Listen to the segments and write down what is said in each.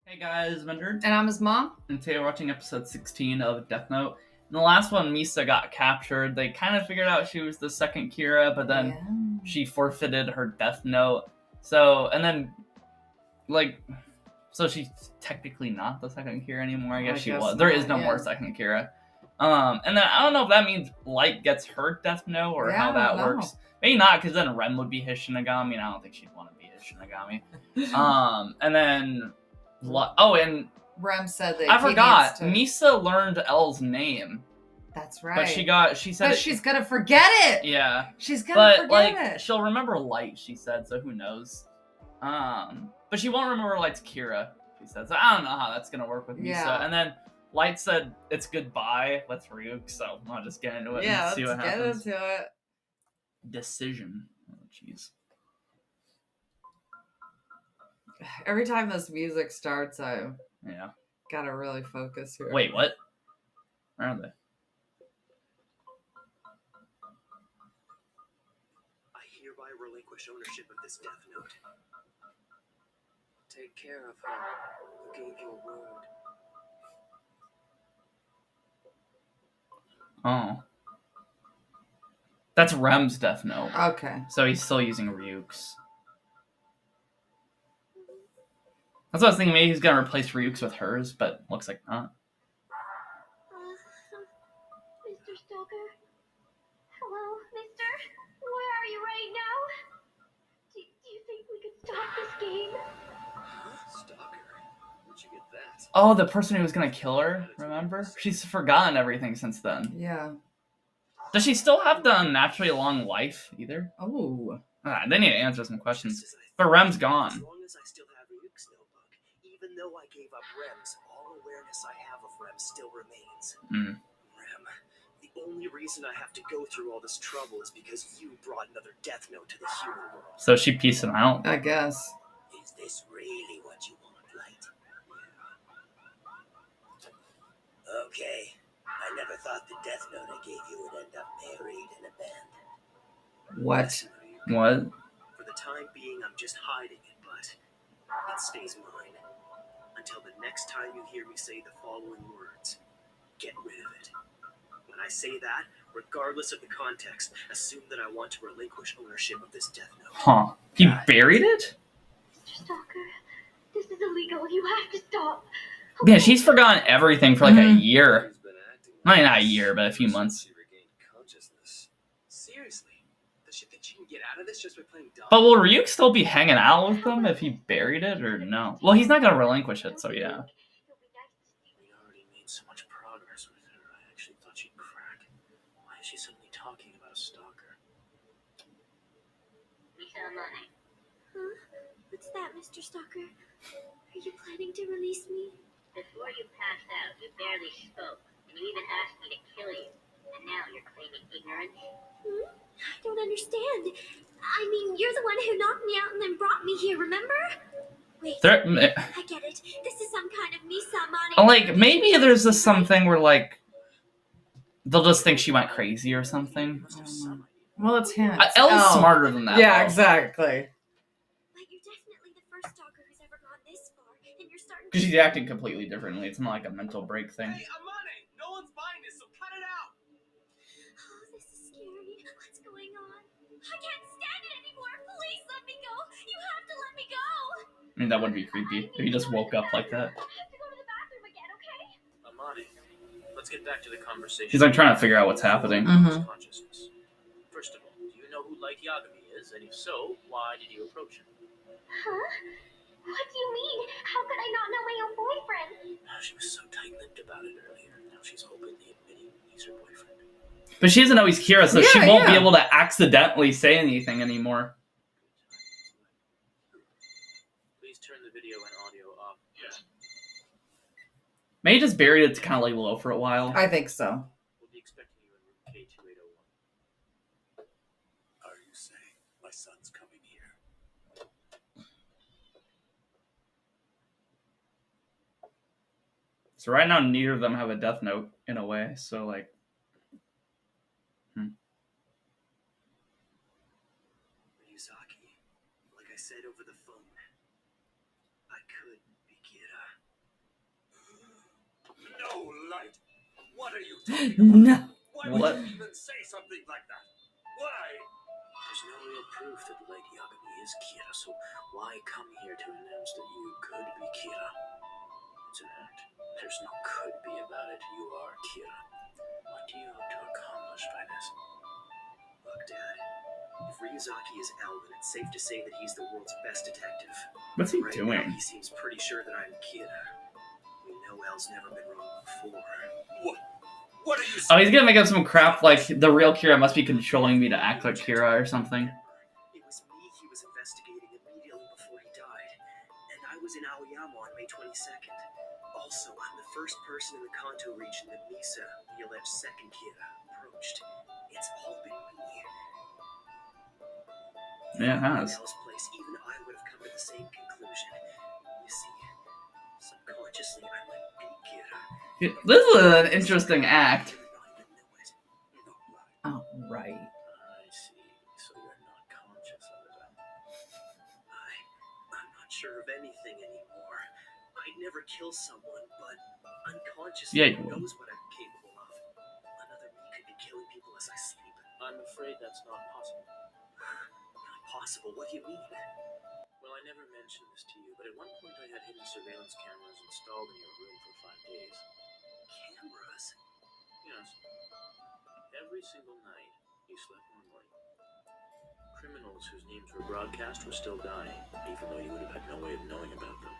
Hey guys, Vendor. And I'm his mom. And today we're watching episode 16 of Death Note. In the last one, Misa got captured. They kind of figured out she was the second Kira, but then she forfeited her Death Note. So she's technically not the second Kira anymore. I guess she was. There is no more second Kira. And then I don't know if that means Light gets her Death Note or how that works. Maybe not, because then Rem would be his Shinigami, and I don't think she'd want to be his Shinigami. And then... and Rem said that I forgot. Misa learned L's name. That's right. But she said she's gonna forget it. Yeah. She's gonna forget it. She'll remember Light, she said, so who knows. But she won't remember Light's Kira, she said. So I don't know how that's gonna work with Misa. Yeah. And then Light said it's goodbye, let's Ryuk, so I'll just get into it and see what happens. Yeah, let's get into it. Decision. Oh jeez. Every time this music starts, I gotta really focus here. Wait, what? Where are they? I hereby relinquish ownership of this Death Note. Take care of her. You gave your word. Oh. That's Rem's Death Note. Okay. So he's still using Ryuk's. That's what I was thinking. Maybe he's gonna replace Ryuk's with hers, but looks like not. Mr. Stalker? Hello, mister? Where are you right now? Do you think we could stop this game? Stalker? Where'd you get that? Oh, the person who was gonna kill her, remember? She's forgotten everything since then. Yeah. Does she still have the unnaturally long life, either? Oh. They need to answer some questions. But Rem's gone. As long as I still have Ryuk's notebook, even though I gave up Rem's, all awareness I have of Rem still remains. Rem, the only reason I have to go through all this trouble is because you brought another Death Note to the human world. So she pieced him out? I guess. Is this really what you want, Light? Yeah. Okay. I never thought the Death Note I gave you would end up buried and abandoned. What? What? For the time being, I'm just hiding it, but it stays mine. Until the next time you hear me say the following words, get rid of it. When I say that, regardless of the context, assume that I want to relinquish ownership of this Death Note. Huh. He buried it? Mr. Stalker, this is illegal. You have to stop. Yeah, she's forgotten everything for like a year. Not a year, but a few months. Seriously? Does she think she can get out of this just by playing dumb? But will Ryuk still be hanging out with them if he buried it, or no? Well, he's not gonna relinquish it, so yeah. We already made so much progress with her, I actually thought she'd crack. Why is she suddenly talking about a stalker? Huh? What's that, Mr. Stalker? Are you planning to release me? Before you passed out, you barely spoke, and you even asked me to kill you. And now you're claiming ignorance? I don't understand. I mean, you're the one who knocked me out and then brought me here, remember? Wait, I get it. This is some kind of Misa-mani. Like, maybe there's just something where, like, they'll just think she went crazy or something. Well, it's him. Elle's smarter than that. Yeah, though. Exactly. Like, you're definitely the first stalker who's ever gone this far, and you're starting to... Because she's acting completely differently. It's not like a mental break thing. Hey, Amane! No one's buying this, so cut it out! Oh, this is scary. What's going on? I can't stand it anymore. Please let me go. You have to let me go. I mean, that would be creepy if he just woke up like that. I have to go to the bathroom again, okay? Amane, let's get back to the conversation. She's like trying to figure out what's happening. Consciousness. First of all, do you know who Light Yagami is? And if so, why did you approach him? Huh? What do you mean? How could I not know my own boyfriend? She was so tight-lipped about it earlier. Now she's openly admitting he's her boyfriend. But she doesn't know he's Kira, so she won't be able to accidentally say anything anymore. Please turn the video and audio off. Yeah. Maybe just buried it to kind of lay low for a while. I think so. We'll be expecting you in room K2801. Are you saying my son's coming here? So right now, neither of them have a Death Note, in a way, so like... Ryuzaki, like I said over the phone, I could be Kira. What are you talking about? No. Why would you even say something like that? Why? There's no real proof that Lady Yagami is Kira, so why come here to announce that you could be Kira? It's an act. There's no could be about it. You are Kira. What do you hope to accomplish by this? Look, Dad. If Ryuzaki is L, then it's safe to say that he's the world's best detective. What's he Right doing? now, he seems pretty sure that I'm Kira. We know L's never been wrong before. What are you saying? Oh, he's gonna make up some crap like the real Kira must be controlling me to act like Kira or something. It was me he was investigating immediately before he died. And I was in Aoyama on May 22nd. Also, I'm the first person in the Kanto region that Misa, the alleged second Kira, approached. It's all been me. Yeah, it has. In L's place, even I would have come to the same conclusion. You see, subconsciously, I might be Kira. This is an interesting act. Oh, right. I see. So you're not conscious of it. I'm not sure of anything anymore. I'd never kill someone, but unconsciously knows what I'm capable of. Another me could be killing people as I sleep. I'm afraid that's not possible. Not possible? What do you mean? Well, I never mentioned this to you, but at one point I had hidden surveillance cameras installed in your room for 5 days. Cameras? Yes. Every single night, you slept normally. Criminals whose names were broadcast were still dying, even though you would have had no way of knowing about them.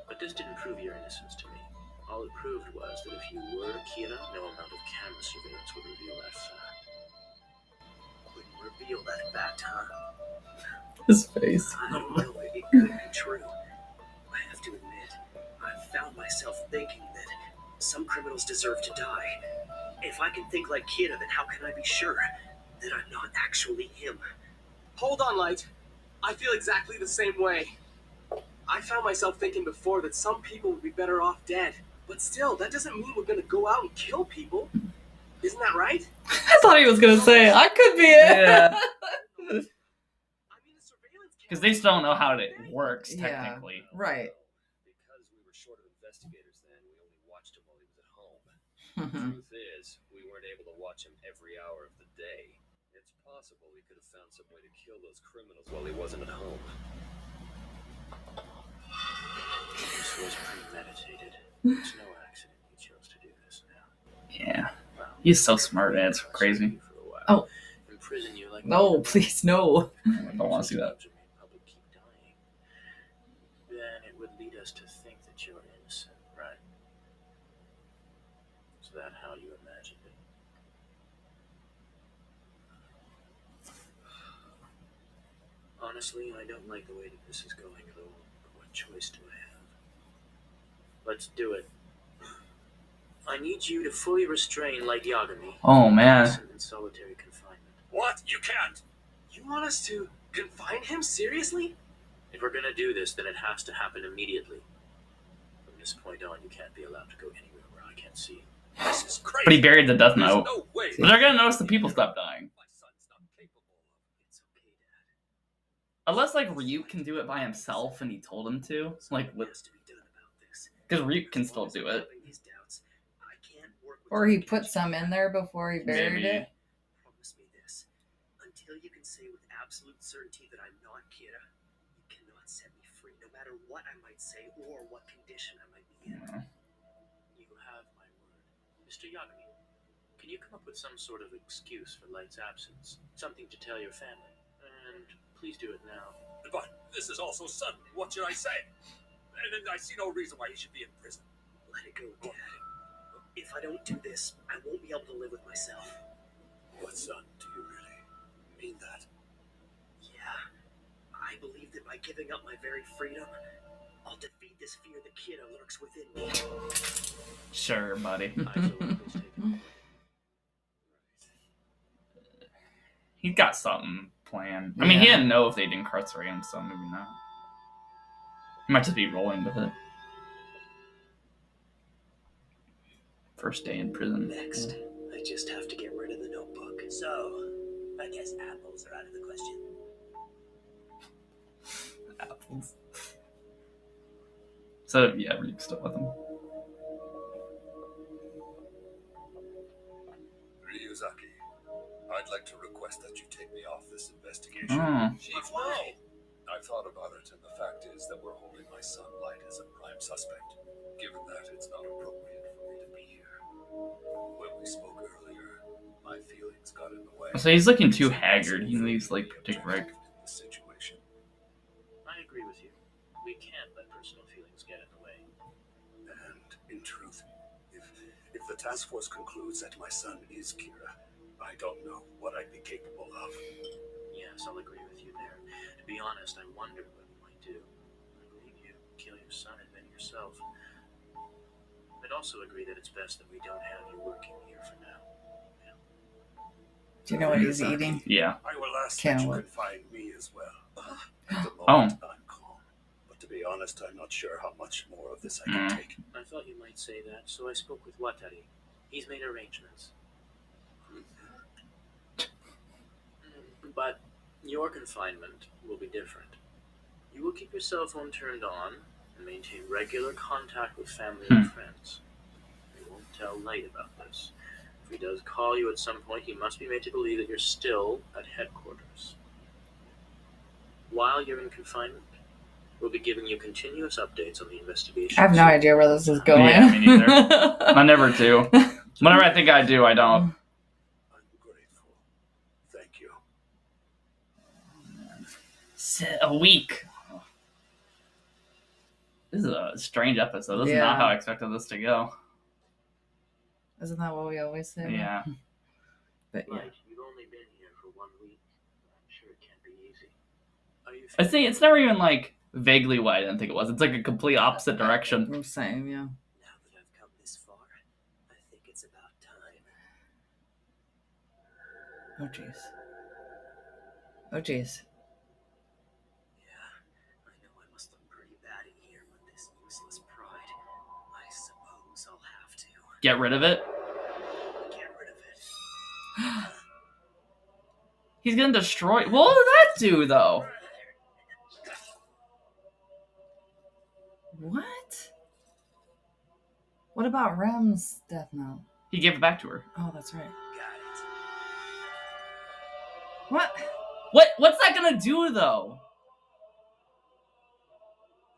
But this didn't prove your innocence to me. All it proved was that if you were Kira, no amount of camera surveillance would reveal that fact. Wouldn't reveal that fact, huh? His face. I don't know, it could be true. I have to admit, I've found myself thinking that some criminals deserve to die. If I can think like Kira, then how can I be sure that I'm not actually him? Hold on, Light. I feel exactly the same way. I found myself thinking before that some people would be better off dead. But still, that doesn't mean we're gonna go out and kill people. Isn't that right? I thought he was gonna say, I could be it. Yeah. I mean, the surveillance Because they still don't know how it works, Yeah. technically. Right. Because we were short of investigators then, we only watched him while he was at home. Mhm. Truth is, we weren't able to watch him every hour of the day. It's possible we could have found some way to kill those criminals while he wasn't at home. This was premeditated. It's no accident he chose to do this now. Yeah. He's so smart, man. It's crazy. Oh. Imprison you like No, please, no. I don't want to see that. Public keep dying. Then it would lead us to think that you're innocent, right? Is that how you imagined it? Honestly, I don't like the way that this is going, though. But what choice do I have? Let's do it. I need you to fully restrain Light Yagami. Oh, man. In solitary confinement. What? You can't! You want us to confine him? Seriously? If we're gonna do this, then it has to happen immediately. From this point on, you can't be allowed to go anywhere where I can't see. This is crazy. But he buried the death note. No way. But they're gonna notice the people stop dying. My son's not capable of. It's okay, Dad. Unless, like, Ryuk can do it by himself and he told him to. Like, What has to be done about this? because Ryuk can still do it. Or he put some in there before he buried Maybe. it. Promise me this. Until you can say with absolute certainty that I'm not Kira, you cannot set me free, no matter what I might say or what condition I might be in. Yeah. You have my word. Mr. Yagami, can you come up with some sort of excuse for Light's absence? Something to tell your family. And please do it now. But this is all so sudden. What should I say? And I see no reason why he should be in prison. Let it go, Dad. If I don't do this, I won't be able to live with myself. What, son? Do you really mean that? Yeah. I believe that by giving up my very freedom, I'll defeat this fear that Kira lurks within me. Sure, buddy. He's got something planned. I mean, he didn't know if they'd incarcerate him, so maybe not. He might just be rolling with it. First day in prison. Next, I just have to get rid of the notebook. So, I guess apples are out of the question. Apples. So, yeah, Ryuk's still with him. I'd like to request that you take me off this investigation. Chief, why? I thought about it, and the fact is that we're holding my son Light as a prime suspect. Given that, it's not appropriate for me to be here. When we spoke earlier, my feelings got in the way. So he's looking too haggard. He needs like take a break. Situation. I agree with you. We can't let personal feelings get in the way. And in truth, if the task force concludes that my son is Kira, I don't know what I'd be capable of. Yes, I'll agree with you there. To be honest, I wonder what we might do. I believe you kill your son and then yourself. I'd also agree that it's best that we don't have you working here for now. Do you know what he's eating? Yeah. I will ask that you confine me as well. At the Oh. moment, I'm calm. But to be honest, I'm not sure how much more of this I can take. I thought you might say that, so I spoke with Watari. He's made arrangements. But your confinement will be different. You will keep your cell phone turned on and maintain regular contact with family and friends. You won't tell Light about this. If he does call you at some point, he must be made to believe that you're still at headquarters. While you're in confinement, we'll be giving you continuous updates on the investigation. I have no idea where this is going. Yeah, me neither. I never do. Whenever I think I do, I don't. I'm grateful. Thank you. A week. This is a strange episode. This is not how I expected this to go. Isn't that what we always say? Yeah. But yeah. Right, you've only been here for 1 week. I'm sure it can't be easy. Are you I think it's never even like vaguely what I didn't think it was. It's like a complete opposite direction. I'm saying, yeah. Now that I've come this far, I think it's about time. Oh jeez. Oh jeez. Yeah, I know I must look pretty bad in here with this useless pride. I suppose I'll have to. Get rid of it. Get rid of it. He's gonna destroy. What did that do, though? What? What about Rem's death note? He gave it back to her. Oh, that's right. Got it. What? What's that gonna do, though?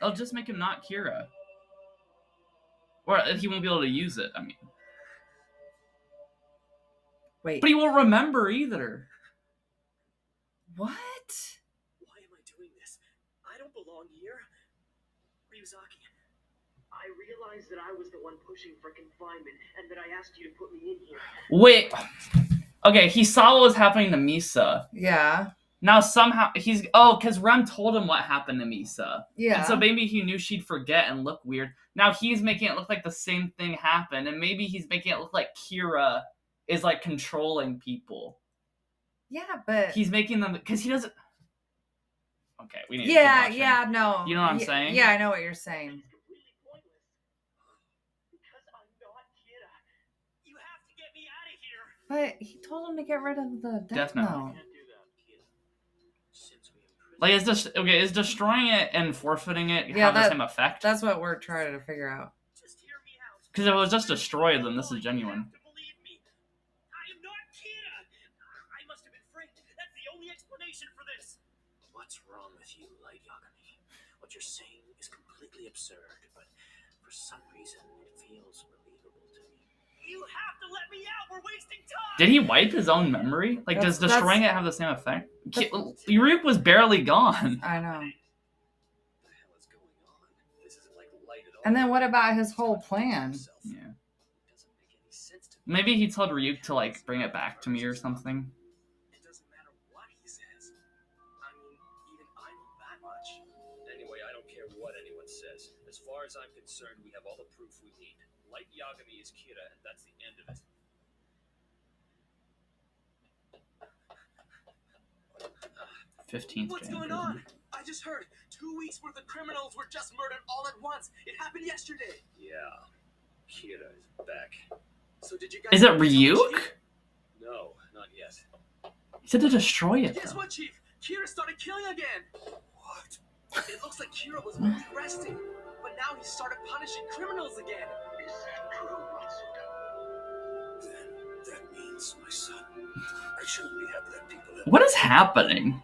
It'll just make him not Kira. Or he won't be able to use it, I mean. Wait. But he won't remember either. What? Why am I doing this? I don't belong here. Ryuzaki, I realized that I was the one pushing for confinement and that I asked you to put me in here. Wait. Okay, he saw what was happening to Misa. Yeah. Now somehow he's... Oh, because Rem told him what happened to Misa. Yeah. And so maybe he knew she'd forget and look weird. Now he's making it look like the same thing happened. And maybe he's making it look like Kira is like controlling people. Yeah, but... He's making them... Because he doesn't... Okay, we need to Yeah, keep watching. yeah, no. You know what I'm saying? Yeah, I know what you're saying. It's completely pointless. Because I'm not Kira. You have to get me out of here. But he told him to get rid of the death Note. note. Can't do that, Kira. Since we imprisoned Like, is destroying it and forfeiting it Yeah, have the same effect? That's what we're trying to figure out. Just hear me out. Because if it was just destroyed, then this is genuine. You have to believe me. I am not Kira. I must have been framed. That's the only explanation for this. What's wrong with you, Light Yagami? What you're saying is completely absurd, but for some reason it feels believable to me. You have to let me out. We're wasting time. Did he wipe his own memory? Like, does That's- destroying it have the same effect? Ryuk was barely gone. I know. What the hell is going on? This isn't like Light at all. And then what about his whole plan? Yeah. It doesn't make any sense to me. Maybe he told Ryuk to, like, bring it back to me or something. It doesn't matter what he says. I mean, even I know that much. Anyway, I don't care what anyone says. As far as I'm concerned, we have all the proof we need. Light Yagami is Kira, and that's the end of it. 15th What's day in going prison. on? I just heard 2 weeks worth of criminals were just murdered all at once. It happened yesterday. Yeah, Kira is back. So did you guys? Is it Ryuk? No, not yet. He said to destroy it, Guess though. what, Chief? Kira started killing again. What? It looks like Kira was only resting, but now he started punishing criminals again. Is that true, Matsuda? Then that means my son. I shouldn't be having that people. What is happening?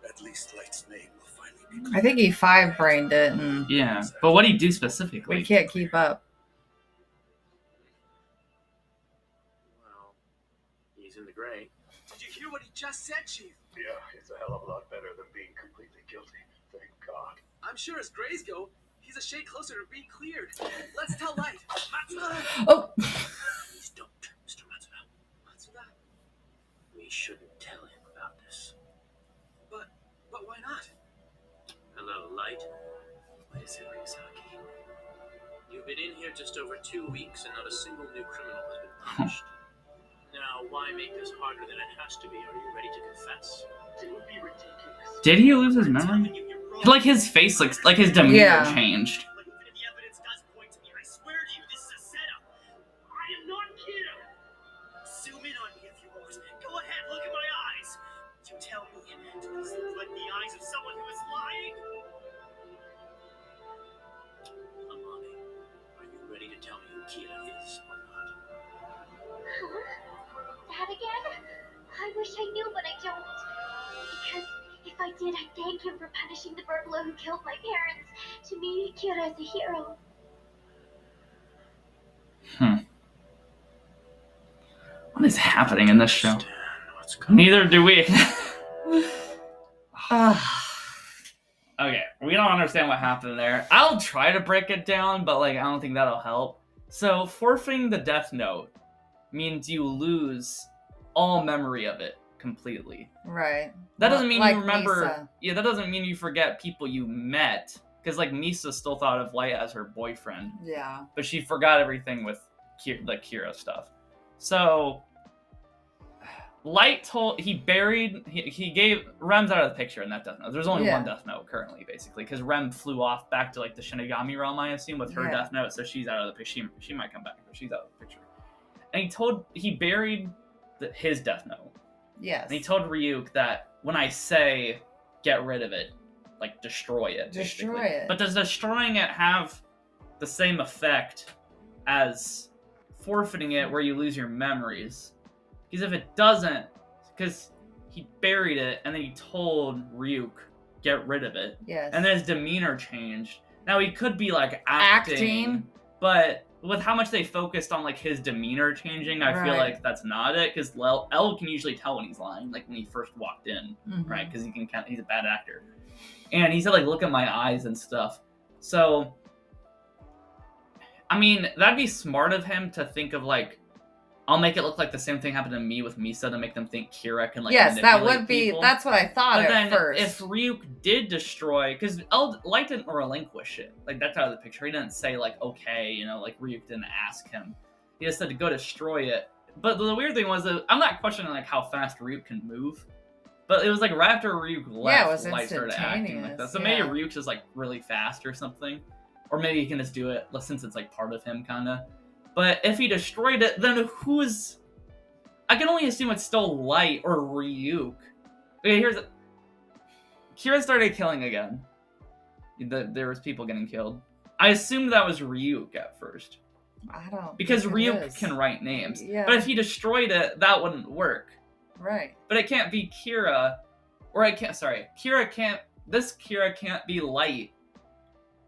At least Light's name will finally be. I think he 5-brained it, and Yeah, but what did he do specifically? we can't keep up. Well, he's in the gray. Did you hear what he just said, Chief? Yeah, it's a hell of a lot better than being completely guilty. Thank God. I'm sure as grays go, he's a shade closer to being cleared. Let's tell Light. Matsuda! Oh, Please don't, Mr. Matsuda. Matsuda? We shouldn't tell him about this. But why not? Hello, Light. What is it, Ryuzaki? You've been in here just over 2 weeks and not a single new criminal has been punished. Now, why make this harder than it has to be? Are you ready to confess? It would be ridiculous. Did he lose his memory? Like his face looks like his demeanor changed. But even if the evidence does point to me, I swear to you, this is a setup. I am not Kira. Zoom in on me if you want. Go ahead, look at my eyes. You tell me, do these look like the eyes of someone who is lying? Amani, are you ready to tell me who Kira is or not? That again? I wish I knew, but I don't. Because if I did, I'd thank him for punishing the burglar who killed my parents. To me, Kira is a hero. What is happening in this show? Neither do we. Okay, we don't understand what happened there. I'll try to break it down, but I don't think that'll help. So, forfeiting the Death Note means you lose all memory of it completely. right. That doesn't mean Like you remember. Misa. Yeah, that doesn't mean you forget people you met. Because Misa still thought of Light as her boyfriend, Yeah. but she forgot everything with the Kira stuff. So Light he gave Rem's out of the picture in that Death Note. There's only one Death Note currently, basically, because Rem flew off back to the Shinigami realm, I assume, with her Death Note. So she's out of the picture. She might come back, but she's out of the picture. And he buried his Death Note. Yes. And he told Ryuk that when I say get rid of it, destroy it. Destroy basically. it. But does destroying it have the same effect as forfeiting it, where you lose your memories? Because if it doesn't, because he buried it and then he told Ryuk get rid of it. Yes. And then his demeanor changed. Now he could be acting, but with how much they focused on his demeanor changing, I feel like that's not it. Because L can usually tell when he's lying, when he first walked in, right? Because he's a bad actor, and he said look at my eyes and stuff. So, I mean, that'd be smart of him to think of I'll make it look like the same thing happened to me with Misa to make them think Kira can yes, that would be. people. That's what I thought But at then first. if Ryuk did destroy, because Light didn't relinquish it, that's out of the picture. He didn't say okay, Ryuk didn't ask him. He just said to go destroy it. But the weird thing was that I'm not questioning how fast Ryuk can move, but it was right after Ryuk left, Light started acting like that. So maybe Ryuk's just really fast or something, or maybe he can just do it since it's part of him, kind of. But if he destroyed it, then who's... I can only assume it's still Light or Ryuk. Okay, Kira started killing again. There was people getting killed. I assumed that was Ryuk at first. I don't... Because Ryuk can write names. Yeah. But if he destroyed it, that wouldn't work. Right. But it can't be Kira... Kira can't... This Kira can't be Light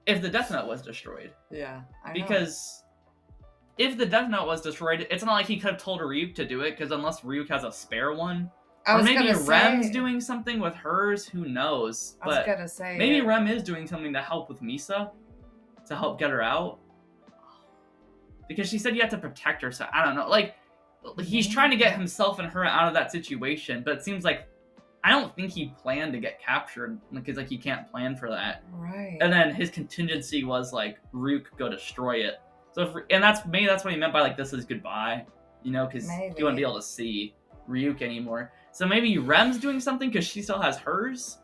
if the Death Note was destroyed. Yeah, I know. Because... if the Death Note was destroyed, it's not like he could have told Ryuk to do it, because unless Ryuk has a spare one. Or maybe Rem's doing something with hers, who knows? I was gonna say... maybe Rem is doing something to help with Misa, to help get her out. Because she said you have to protect her, so I don't know. He's trying to get himself and her out of that situation, but it seems I don't think he planned to get captured, because he can't plan for that. Right. And then his contingency was Ryuk go destroy it. So maybe that's what he meant by this is goodbye, because he wouldn't be able to see Ryuk anymore. So maybe Rem's doing something because she still has hers,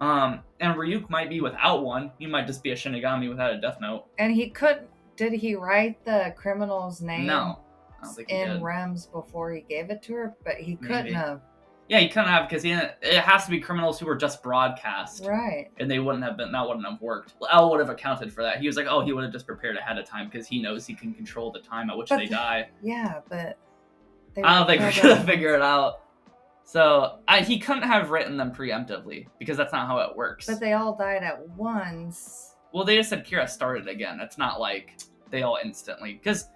and Ryuk might be without one. He might just be a Shinigami without a Death Note. And he could... Did he write the criminal's name? No, I don't think he did. Rem's before he gave it to her, but he couldn't have. Yeah, he couldn't have, because it has to be criminals who were just broadcast. Right. And they wouldn't have been, that wouldn't have worked. L would have accounted for that. He was he would have just prepared ahead of time, because he knows he can control the time at which they die. Yeah, but... I don't think we're going to figure it out. So he couldn't have written them preemptively because that's not how it works. But they all died at once. Well, they just said Kira started again. It's not like they all instantly. Because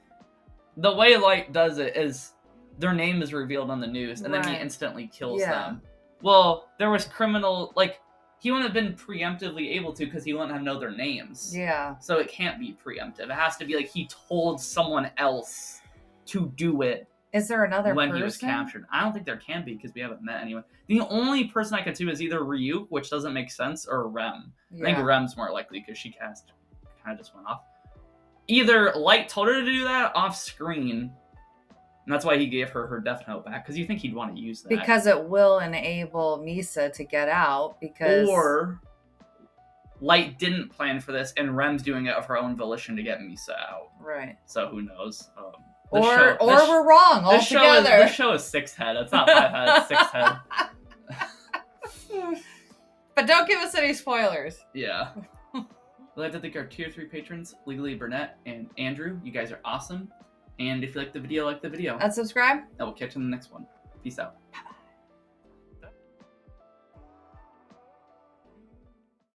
the way Light does it is their name is revealed on the news, and then he instantly kills them. Well, there was criminal... Like, he wouldn't have been preemptively able to because he wouldn't have known their names. Yeah. So it can't be preemptive. It has to be like he told someone else to do it. Is there another when person? He was captured? I don't think there can be because we haven't met anyone. The only person I could see is either Ryuk, which doesn't make sense, or Rem. I think Rem's more likely because she kind of just went off. Either Light told her to do that off screen, and that's why he gave her Death Note back, because you think he'd want to use that. Because it will enable Misa to get out, because... Or Light didn't plan for this, and Rem's doing it of her own volition to get Misa out. Right. So who knows? Or we're wrong altogether. This show is 6 head. It's not 5 head, it's 6 head. But don't give us any spoilers. Yeah. We'd like to thank our tier 3 patrons, Legally Burnett and Andrew. You guys are awesome. And if you like the video, And subscribe. I will catch you in the next one. Peace out.